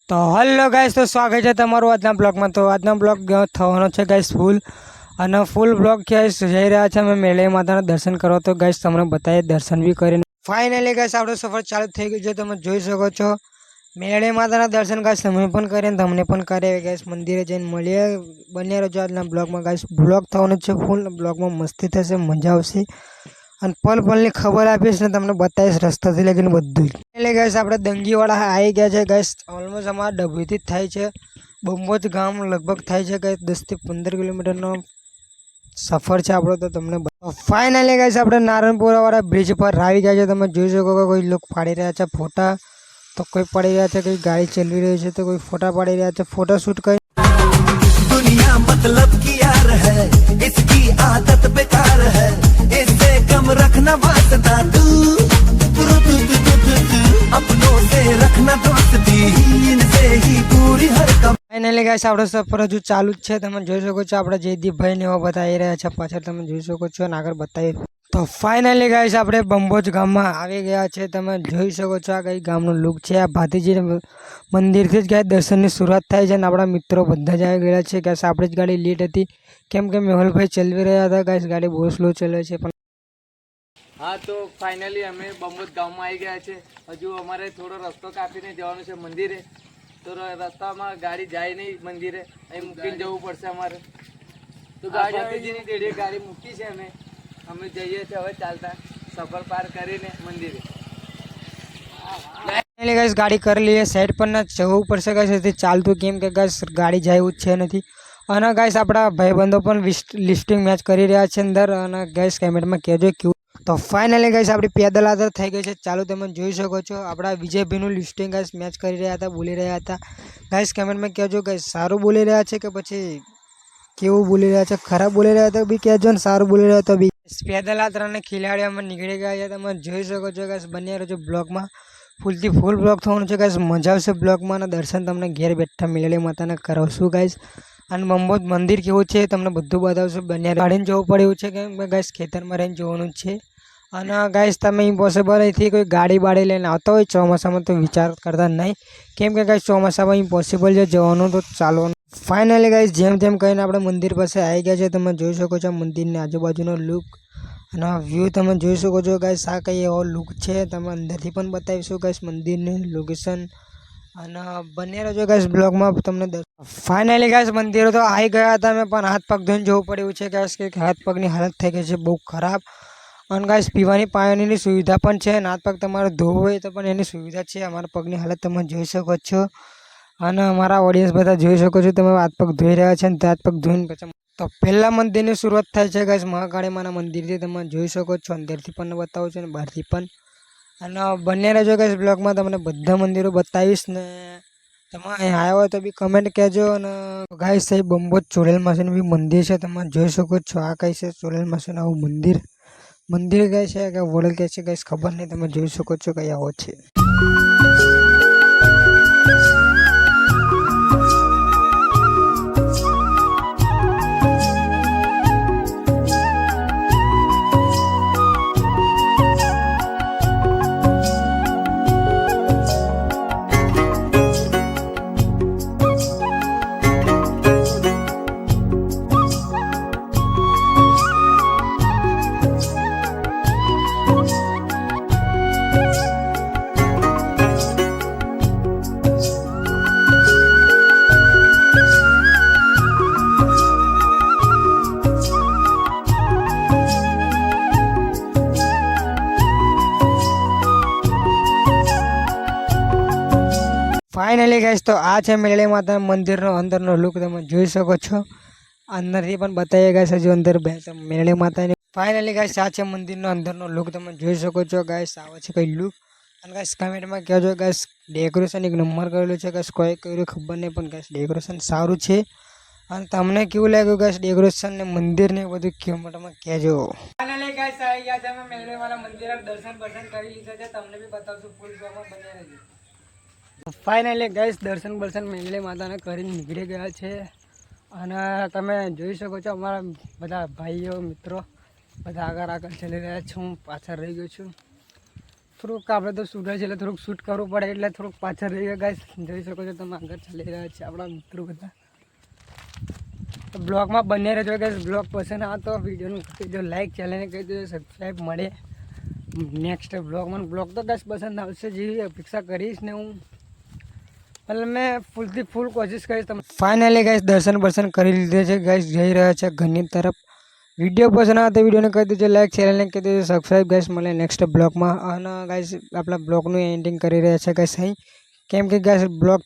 તો hello guys, તો સ્વાગત છે તમારું આજના બ્લોગમાં। તો આજનો બ્લોગ થવાનો છે ગાઈસ ફૂલ, અને ફૂલ બ્લોગ ગાઈસ જઈ રહ્યા છે અમે મેળે માતાના દર્શન કરવા। તો ગાઈસ તમને બતાવીએ, દર્શન બી કરીને ફાઇનલી ગાઈસ આપણો સફર ચાલુ થઈ ગયો છે। તમે જોઈ શકો છો મેળે માતાના દર્શન ગાઈસ તમે પણ કરીએ ને તમને પણ કરીએ ગાઈસ। મંદિરે જઈને મળીએ, બન્યા રહેજો આજના બ્લોગમાં ગાઈસ। બ્લોગ થવાનો છે ફૂલ, બ્લોગમાં મસ્તી થશે, મજા આવશે અને પલ પલની ખબર આપીશ ને તમને બતાવીશ રસ્તાથી લગીને બધું। એટલે ગાઈસ આપણે દંગીવાળા આવી ગયા છે ગાઈસ। ઓલમોસ્ટ અમારા ડભોઈથી જ થાય છે, બંબોજ ગામ લગભગ થાય છે ગાઈસ। 10 થી 15 કિલોમીટરનો સફર છે આપણો। તો તમને ફાઇનલી ગાઈસ આપણે નારણપુરા વાળા બ્રિજ પર આવી ગયા છે। તમે જોઈ શકો કે કોઈ લોકો પાડી રહ્યા છે ફોટા, તો કોઈ પડી રહ્યા છે, કોઈ ગાડી ચલાવી રહી છે, તો કોઈ ફોટા પાડી રહ્યા છે। ફોટો શૂટ કરી दुनिया मतलब की यार है, इसकी आदत बेकार है, इससे कम रखना वास्ता तू अपनों से रखना दोस्ती, इनसे ही पूरी हर कम। ફાઇનલી ગાઈસ આપણો સફર હજુ ચાલુ જ છે। તમે જોઈ શકો છો આપણા જયદીપભાઈ ને એવા બધા આવી રહ્યા છે પાછળ, તમે જોઈ શકો છો અને આગળ બતાવી। તો ફાઇનલી ગાઈસ આપણે બંબોજ ગામમાં આવી ગયા છે। તમે જોઈ શકો છો આ કઈ ગામનું લુક છે। આ ભાતીજી મંદિરથી જ ગાઈસ દર્શનની શરૂઆત થાય છે અને આપણા મિત્રો બધા જ આવી ગયા છે ગાઈસ। આપણી જ ગાડી લેટ હતી કેમ કે મેહુલભાઈ ચલાવી રહ્યા હતા ગાઈસ, ગાડી બહુ સ્લો ચલાવે છે પણ हाँ तो फाइनली हमें बम्बोज गाँव में आई गया है। हजू अमारे थोड़ो रस्तो कापीने जवानुं छे मंदिरे, तो रस्ता में गाड़ी जाए नहीं मंदिरे, अहीं मूकीने जवुं पड़शे अमारे। तो गाड़ीजीनी डेढ़े गाड़ी मूकी छे अमे जईए छे हवे चालता सफर पार करीने मंदिरे। फाइनली गाइस गाड़ी कर लिए साइड पर ना जवुं पड़शे गाइस, चालતું કેમ કે ગાइस ગાડી જાય એવું છે નથી। અને ગાइस આપણા ભાઈબંધો પણ લિફ્ટિંગ મેચ કરી રહ્યા છે અંદર, અને ગાइस કમેન્ટમાં કહેજો કેવું। તો ફાઇનલી ગાइस આપણી પેદલ યાત્રા થઈ ગઈ છે ચાલુ। તમે જોઈ શકો છો આપણા વિજયભાઈનું લિફ્ટિંગ ગાइस મેચ કરી રહ્યા હતા, બોલી રહ્યા હતા ગાइस। કમેન્ટમાં કહેજો ગાइस સારું બોલી રહ્યા છે કે પછી કેવું બોલી રહ્યા છે, ખરાબ બોલી રહ્યા તો બી કહેજો ને સારું બોલી રહ્યા તો બી। પેદલ યાત્રાને ખિલાડી અમે નીકળી ગયા છે, તમે જોઈ શકો છો ગાइस। બન્યા રહેજો બ્લોગમાં, ફૂલથી ફૂલ બ્લોગ થવાનું છે ગાइस। મજા આવશે બ્લોગમાં અને દર્શન તમને ઘેર બેઠા મેળે માતાને કરાવશું ગાइस। અને બંબોજ મંદિર કેવું છે તમને બધું બતાવશું। બન્યા ગાડીને જવું પડે એવું છે કેમ કે ગાइस ખેતરમાં રહીને જોવાનું જ છે। અને ગાइस તમે ઇમ્પોસિબલ અહીંથી કોઈ ગાડી બાડી લઈને આવતા હોય ચોમાસામાં તો વિચાર કરતા નહીં કેમ કે ગાइस ચોમાસામાં ઇમ્પોસિબલ છે જવાનું, તો ચાલવાનું। ફાઇનલી ગાइस જેમ તેમ કહીને આપણે મંદિર પાસે આવી ગયા છે। તમે જોઈ શકો છો મંદિરની આજુબાજુનો લુક અને વ્યૂ તમે જોઈ શકો છો ગાइस। આ કંઈ એવો લુક છે, તમે અંદરથી પણ બતાવીશું ગાइस મંદિરની લોકેશન, અને બને રહેજો ગાइस બ્લોગમાં તમને। ફાઇનલી ગાइस મંદિરો તો આવી ગયા હતા અમે, પણ હાથ પગ ધોઈને જવું પડ્યું છે ગાइस કે હાથ પગની હાલત થઈ ગઈ છે બહુ ખરાબ। અને ગાइस પીવાની પાણીની સુવિધા પણ છે, હાથ પગ તમારે ધોવો હોય તો પણ એની સુવિધા છે। અમારા પગની હાલત તમે જોઈ શકો છો અને અમારા ઓડિયન્સ બધા જોઈ શકો છો, તમે હાથ પગ ધોઈ રહ્યા છે ને હાથ પગ ધોઈને પછી તો પહેલા મંદિરની શરૂઆત થાય છે ગાइस મહાકાળી માના મંદિરથી। તમે જોઈ શકો છો અંદરથી પણ બતાવું છું અને બહારથી પણ, અને બંને રહેજો ગાइस બ્લોગમાં તમને બધા મંદિરો બતાવીશ ને તમે અહીં આવ્યા હોય તો બી કમેન્ટ કહેજો। અને ગાइस એ બંબોજ ચોરેલ માસીનું બી મંદિર છે, તમે જોઈ શકો છો। આ કઈ છે ચોરેલ માસીનું આવું મંદિર ગાइस છે કે વડલ કે છે ગાइस ખબર નહીં, તમે જોઈ શકો છો કઈ આવો છે। ફાઇનલી ગાइस તો આ છે મેળે માતા મંદિરનો અંદરનો લુક, તમે જોઈ શકો છો। અંદરથી પણ બતાવીએ ગાइस હજુ અંદર મેળે માતાની। ફાઇનલી ગાइस આ છે મંદિરનો અંદરનો લુક, તમે જોઈ શકો છો ગાइस આવે છે કઈ લુક। અને ગાइस કમેન્ટમાં કહેજો ગાइस ડેકોરેશન એક નંબર કરેલું છે ગાइस, કોઈ કર્યું ખબર નહીં પણ ગાइस ડેકોરેશન સારું છે। અને તમને કેવું લાગ્યું ગાइस ડેકોરેશન ને મંદિર ને બધું કેવું મોટામાં કહેજો। ફાઇનલી ગાइस આવી ગયા છે અમે મેળે વાળા મંદિર, દર્શન કરી લીધા છે, તમને બી બતાવશું ફૂલ બ્લોગમાં બન્યા રહેજો। ફાઇનલી ગાइस દર્શન મેળે માતાને કરીને નીકળી ગયા છે, અને તમે જોઈ શકો છો અમારા બધા ભાઈઓ મિત્રો બધા આગળ ચાલી રહ્યા છે, હું પાછળ રહી ગયો છું। થોડુંક આપણે તો શૂટર છે એટલે થોડુંક શૂટ કરવું પડે એટલે થોડુંક પાછળ રહી ગયા ગાઈસ. જોઈ શકો છો તમે આગળ ચાલી રહ્યા છે આપણા મિત્રો બધા. તો બ્લોગમાં બને રહેજો ગાઈસ. બ્લોગ પસંદ આવે તો વિડીયોનું કહી દો લાઈક, ચેનલને કહી દો સબસ્ક્રાઈબ. મળે નેક્સ્ટ બ્લોગમાં. બ્લોગ તો ગાઈસ પસંદ આવશે જેવી અપેક્ષા કરીશ ને હું, મતલબ મેં ફૂલથી ફૂલ કોશિશ કરીશ. તમે ફાઇનલી ગાઈસ દર્શન કરી લીધે છે ગાઈસ. જઈ રહ્યા છે ઘરની તરફ. વિડીયો પસંદ આવે તો વિડીયોને કહી દેજો લાઈક, ચેનલને કહી દેજો સબસ્ક્રાઈબ. ગાઈસ મળે નેક્સ્ટ બ્લોગમાં. અને ગાઈસ આપણા બ્લોગનું એન્ડિંગ કરી રહ્યા છે ગાઈસ અહીં, કેમ કે ગાઈસ બ્લોગ